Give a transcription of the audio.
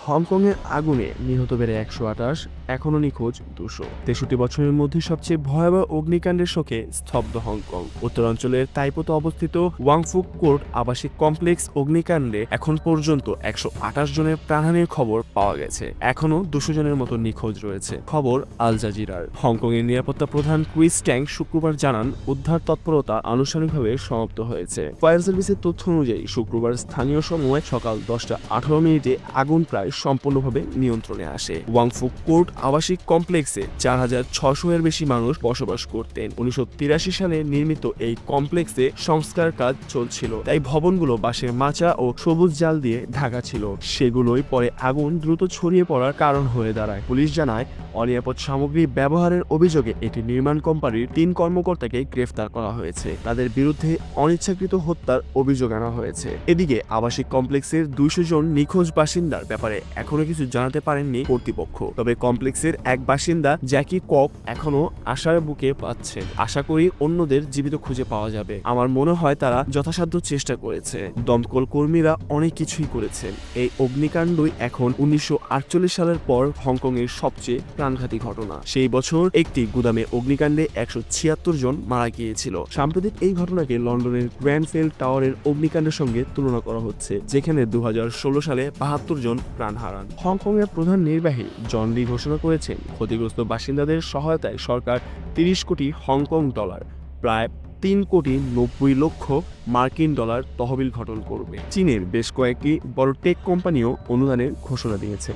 হংকংয়ের আগুনে নিহত বেড়ে 128, এখনও নিখোঁজ 263 বছরের মধ্যে সবচেয়ে ভয়াবহ অগ্নিকাণ্ডের শোকে স্তব্ধ হংকং। উত্তরাঞ্চলের তাইপোতে অবস্থিত ওয়াংফুক কোর্ট আবাসিক কমপ্লেক্স অগ্নিকাণ্ডে এখন পর্যন্ত 128 জনের প্রাণহানির খবর পাওয়া গেছে। এখনও 200 জনের মতো নিখোঁজ রয়েছে। খবর আল জাজিরার। হংকংয়ের নিরাপত্তা প্রধান ক্রিস ট্যাং শুক্রবার জানান, উদ্ধার তৎপরতা আনুষ্ঠানিকভাবে সমাপ্ত হয়েছে। ফায়ার সার্ভিসের তথ্য অনুযায়ী শুক্রবার স্থানীয় সময় সকাল 10:18 আগুন প্রায় সম্পূর্ণভাবে নিয়ন্ত্রণে আসে। ওয়াংফুক কোর্ট আবাসিক কমপ্লেক্সে 4600 এর বেশি মানুষ বসবাস করতেন। 1983 সালে নির্মিত এই কমপ্লেক্সে সংস্কার কাজ চলছিল, তাই ভবনগুলো বাঁশের মাচা ও সবুজ জাল দিয়ে ঢাকা ছিল। সেগুলোই পরে আগুন দ্রুত ছড়িয়ে পড়ার কারণ হয়ে দাঁড়ায়। পুলিশ জানায়, অনিরাপদ সামগ্রী ব্যবহারের অভিযোগে এটি নির্মাণ কোম্পানির 3 কর্মকর্তাকে গ্রেফতার করা হয়েছে। তাদের বিরুদ্ধে অনিচ্ছাকৃত হত্যার অভিযোগ আনা হয়েছে। এদিকে আবাসিক কমপ্লেক্সের 200 জন নিখোঁজ বাসিন্দার ব্যাপারে এখনো কিছু জানাতে পারেননি কর্তৃপক্ষ। তবে কমপ্লেক্সের এক বাসিন্দা জ্যাকি কক এখনো আশার বুকে পাচ্ছেন। আশা করি অন্যদের জীবিত খুঁজে পাওয়া যাবে। আমার মনে হয় তারা যথাসাধ্য চেষ্টা করেছে। দমকল কর্মীরা অনেক কিছুই করেছেন। এই অগ্নিকাণ্ডই এখন 1948 সালের পর হংকংয়ের সবচেয়ে প্রাণঘাতী ঘটনা। সেই বছর একটি গুদামে অগ্নিকাণ্ডে 176 জন মারা গিয়েছিল। সাম্প্রতিক এই ঘটনাকে লন্ডনের গ্র্যান্ডফেল টাওয়ারের অগ্নিকাণ্ডের সঙ্গে তুলনা করা হচ্ছে, যেখানে 2016 সালে 72 জন প্রাণ হারান। হংকংয়ের প্রধান নির্বাহী জন লি ঘোষণা করেছেন, ক্ষতিগ্রস্ত বাসিন্দাদের সহায়তায় সরকার 30 কোটি হংকং ডলার, প্রায় 3,90,00,000 মার্কিন ডলার তহবিল গঠন করবে। চীনের বেশ কয়েকটি বড় টেক কোম্পানিও অনুদানের ঘোষণা দিয়েছে।